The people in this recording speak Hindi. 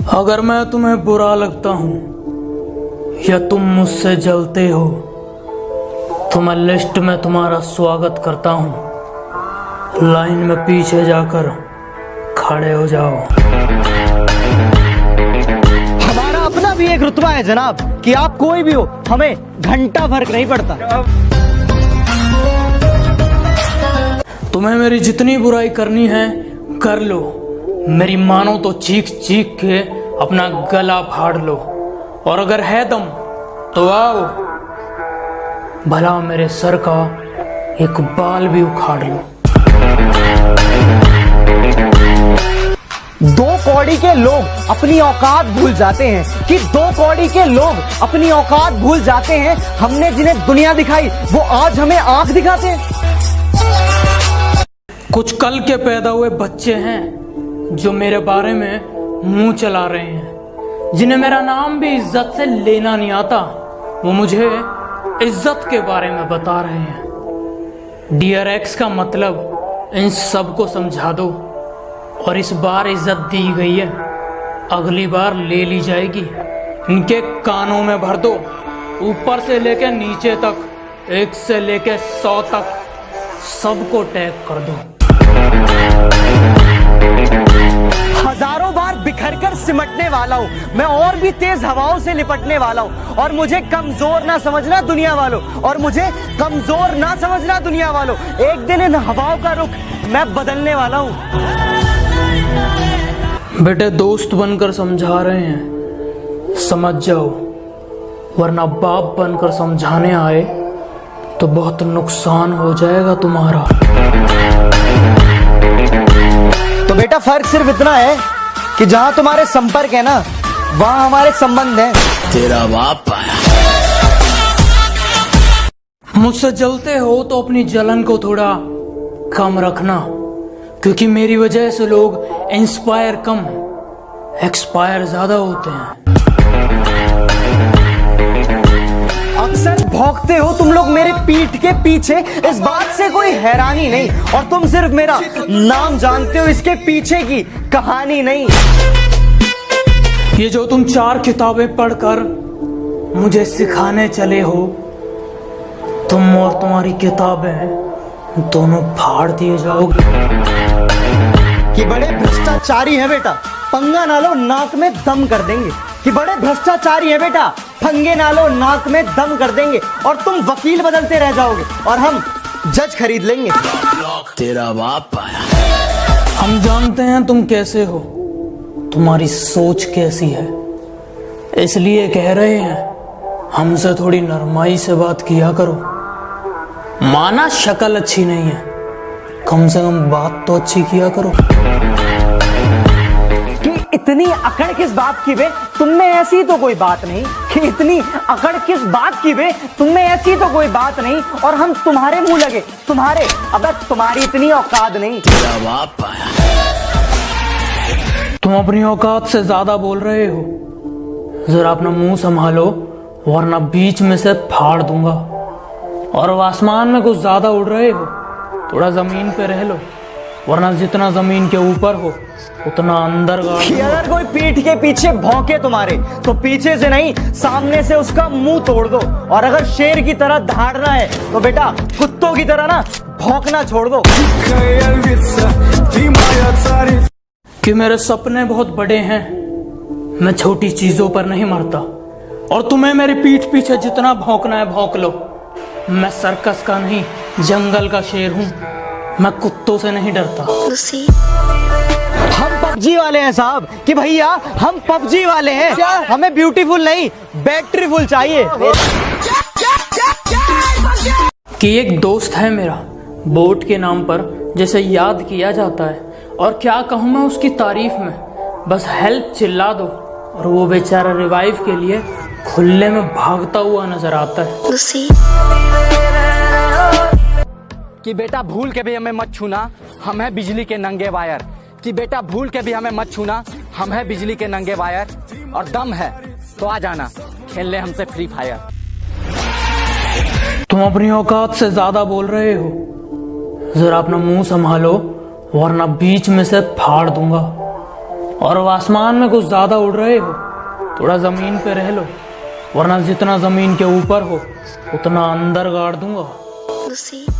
अगर मैं तुम्हें बुरा लगता हूं या तुम मुझसे जलते हो तो मैं लिस्ट में तुम्हारा स्वागत करता हूं। लाइन में पीछे जाकर खड़े हो जाओ। हमारा अपना भी एक रुतबा है जनाब कि आप कोई भी हो, हमें घंटा फर्क नहीं पड़ता। तुम्हें मेरी जितनी बुराई करनी है कर लो, मेरी मानो तो चीख चीख के अपना गला फाड़ लो, और अगर है दम तो आओ, भला मेरे सर का एक बाल भी उखाड़ लो। दो कौड़ी के लोग अपनी औकात भूल जाते हैं कि दो कौड़ी के लोग अपनी औकात भूल जाते हैं। हमने जिन्हें दुनिया दिखाई वो आज हमें आंख दिखाते हैं। कुछ कल के पैदा हुए बच्चे हैं जो मेरे बारे में मुंह चला रहे हैं, जिन्हें मेरा नाम भी इज्जत से लेना नहीं आता। वो मुझे इज्जत के बारे में बता रहे हैं। डियर एक्स का मतलब इन सबको समझा दो, और इस बार इज्जत दी गई है, अगली बार ले ली जाएगी। इनके कानों में भर दो, ऊपर से लेकर नीचे तक, 1 से लेकर 100 तक सबको टैग कर दो। हजारों बार बिखरकर सिमटने वाला हूँ मैं, और भी तेज हवाओं से लिपटने वाला हूँ। और मुझे कमजोर ना समझना दुनिया वालों, और मुझे कमजोर ना समझना दुनिया वालों। एक दिन इन हवाओं का रुख मैं बदलने वाला हूँ। बेटे दोस्त बनकर समझा रहे हैं, समझ जाओ, वरना बाप बनकर समझाने आए तो बहुत नुकसान हो जाएगा तुम्हारा। तो बेटा फर्क सिर्फ इतना है कि जहां तुम्हारे संपर्क है ना, वहां हमारे संबंध हैं। तेरा बाप आया। मुझसे जलते हो तो अपनी जलन को थोड़ा कम रखना, क्योंकि मेरी वजह से लोग इंस्पायर कम एक्सपायर ज्यादा होते हैं। अक्सर भौंकते हो तुम लोग मेरे पीठ के पीछे, इस बात से कोई हैरानी नहीं, और तुम सिर्फ मेरा नाम जानते हो, इसके पीछे की कहानी नहीं। ये जो तुम 4 किताबें पढ़कर मुझे सिखाने चले हो, तुम और तुम्हारी किताबें दोनों फाड़ दिए जाओगे। कि बड़े भ्रष्टाचारी है बेटा, पंगा ना लो नाक में दम कर देंगे। कि बड़े भ्रष्टाचारी है बेटा, पंगे ना लो नाक में दम कर देंगे। और तुम वकील बदलते रह जाओगे और हम जज खरीद लेंगे। तेरा बाप आया। हम जानते हैं तुम कैसे हो, तुम्हारी सोच कैसी है, इसलिए कह रहे हैं हमसे थोड़ी नरमाई से बात किया करो। माना शक्ल अच्छी नहीं है, कम से कम बात तो अच्छी किया करो। कि इतनी अकड़ किस बात की बे, तुम में ऐसी तो कोई बात नहीं। कि इतनी अकड़ किस बात की बे, तुम में ऐसी तो कोई बात नहीं, और हम तुम्हारे मुंह लगे। तुम्हारे, अबे तुम्हारी इतनी औकात नहीं। तेरा बाप आया। तुम अपनी औकात से ज्यादा बोल रहे हो, जरा अपना मुंह संभालो, वरना बीच में से फाड़ दूंगा। और आसमान में कुछ ज्यादा उड़ रहे हो, थोड़ा जमीन पे रह लो, वरना जितना जमीन के ऊपर हो उतना अंदर गाड़। अगर कोई पीठ के पीछे भौंके तुम्हारे, तो पीछे से नहीं सामने से उसका मुंह तोड़ दो। और अगर शेर की तरह दहाड़ना है तो बेटा कुत्तों की तरह ना भौंकना छोड़ दो। कि मेरे सपने बहुत बड़े हैं, मैं छोटी चीजों पर नहीं मरता। और तुम्हें मेरी पीठ पीछे जितना भौंकना है भौंक लो। मैं सर्कस का नहीं, जंगल का शेर हूँ, मैं कुत्तों से नहीं डरता। हम पबजी वाले हैं साहब, कि भैया हम पबजी वाले हैं। हमें ब्यूटीफुल नहीं, बैटरीफुल चाहिए। कि एक दोस्त है मेरा, बोट के नाम पर जैसे याद किया जाता है, और क्या कहूँ मैं उसकी तारीफ में, बस हेल्प चिल्ला दो और वो बेचारा रिवाइव के लिए खुले में भागता हुआ नजर आता है। कि बेटा भूल के भी हमें मत छूना, हम है बिजली के नंगे वायर। कि बेटा भूल के भी हमें मत छूना, हम है बिजली के नंगे वायर। और दम है तो आ जाना, खेल ले हमसे फ्री फायर। तुम अपनी औकात से ज्यादा बोल रहे हो, जरा अपना मुंह संभालो, वरना बीच में से फाड़ दूंगा। और अब आसमान में कुछ ज्यादा उड़ रहे हो, थोड़ा जमीन पे रह लो, वरना जितना जमीन के ऊपर हो उतना अंदर गाड़ दूंगा। Lucy.